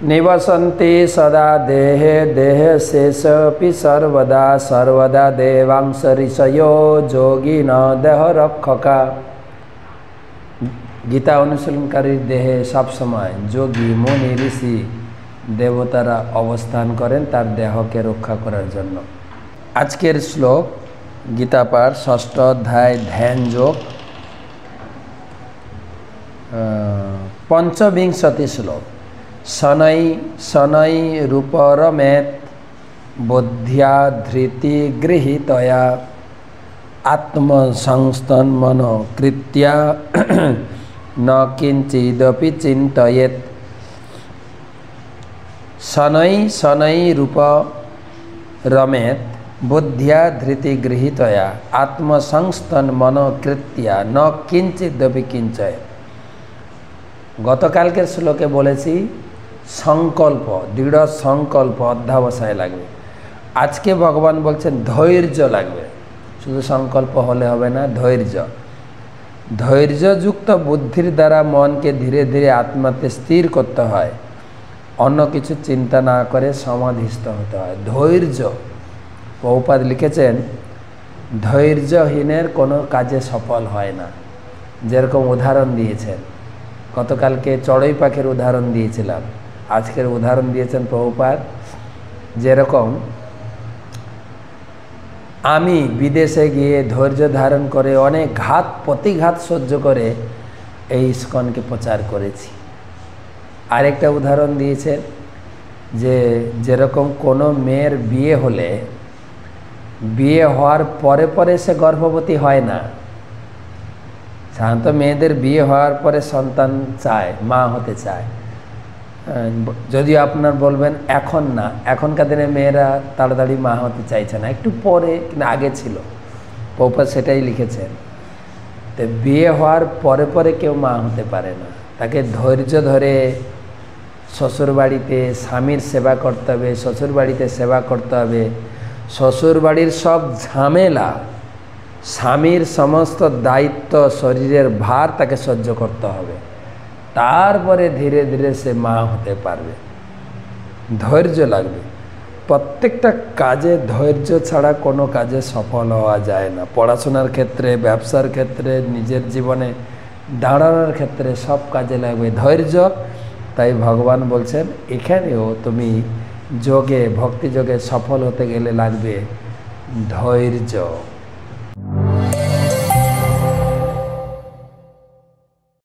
निवसन्ति सदा देहे देहे शेषपि सर्वदा सर्वदा देवांश ऋषयो যোগী न देह रक्षका। गीता अनुशीलनकारी देहे सब समय যোগী मुनि ऋषि देवतारा अवस्थान करें तार देह के रक्षा करार जन्य। आजकेर श्लोक गीता पाठ षष्ठ अध्याय ध्यान योग पंचविंशति श्लोक। शनै शनै रूपरमेत बुद्ध्या धृति गृहीतया आत्मसंस्तन्मनो कृत्या न किंचिदपि चिन्तयेत्। शनै शनै रूपरमेत बुद्ध्या धृति गृहीतया आत्मसंस्तन्मनो कृत्या न किंचिदपि किंचयेत्। गतकाल के श्लोके बोलेছি संकल्प दृढ़ संकल्प अध्यावसाय लागবে। आज के भगवान बोलছেন धैर्य लागবে। शुधु संकल्प होले হবে না, धैर्य धैर्ययुक्त बुद्धिर द्वारा मन के धीरे धीरे आत्माते स्थिर करते हैं। अन्य किछु चिंता ना करे समाधिस्थ होते हैं। धैर्य प्रभुपाद लिखेছেন धैर्यहीনের কোনো কাজে सफल হয় না। যেরকম उदाहरण दिएছেন गतकाल के चढ़ई पाखिर उदाहरण दिएছিলাম, आजकेर उदाहरण दिएছেন प्रभुपाद। जेरकम आमी विदेशे गिये धैर्य धारण करे अनेक घात प्रतिघात सह्य करे এই ইসকনকে प्रचार करेছি। आरेकटा उदाहरण दिएছেন যে যেরকম কোনো মেয়ের বিয়ে হলে বিয়ে হওয়ার পরে পরে সে গর্ভবতী হয় না। সাধারণত মেয়েদের বিয়ে হওয়ার পরে সন্তান চায়, মা হতে চায়। যদিও আপনার বলবেন এখন না, এখনকার দিনে মেয়েরা তাড়াতাড়ি মা হতে চাইছে না, একটু পরে কিন্তু আগে ছিল। প্রভুপাদ সেটাই লিখেছেন। তো বিয়ে হওয়ার পরে পরে কেউ মা হতে পারে না, তাকে ধৈর্য ধরে শ্বশুর বাড়িতে স্বামীর সেবা করতে হবে, শ্বশুর বাড়িতে সেবা করতে হবে। শ্বশুর বাড়ির সব ঝামেলা, স্বামীর সমস্ত দায়িত্ব শরীরের ভার তাকে সহ্য করতে হবে, তারপরে ধীরে ধীরে সে মা হতে পারবে। ধৈর্য লাগবে। প্রত্যেকটা কাজে ধৈর্য ছাড়া কোনো কাজে সফল হওয়া যায় না। পড়াশোনার ক্ষেত্রে, ব্যবসার ক্ষেত্রে, নিজের জীবনে দাঁড়ানোর ক্ষেত্রে সব কাজে লাগবে ধৈর্য। তাই ভগবান বলছেন এখানেও তুমি যোগে ভক্তি যোগে সফল হতে গেলে লাগবে ধৈর্য।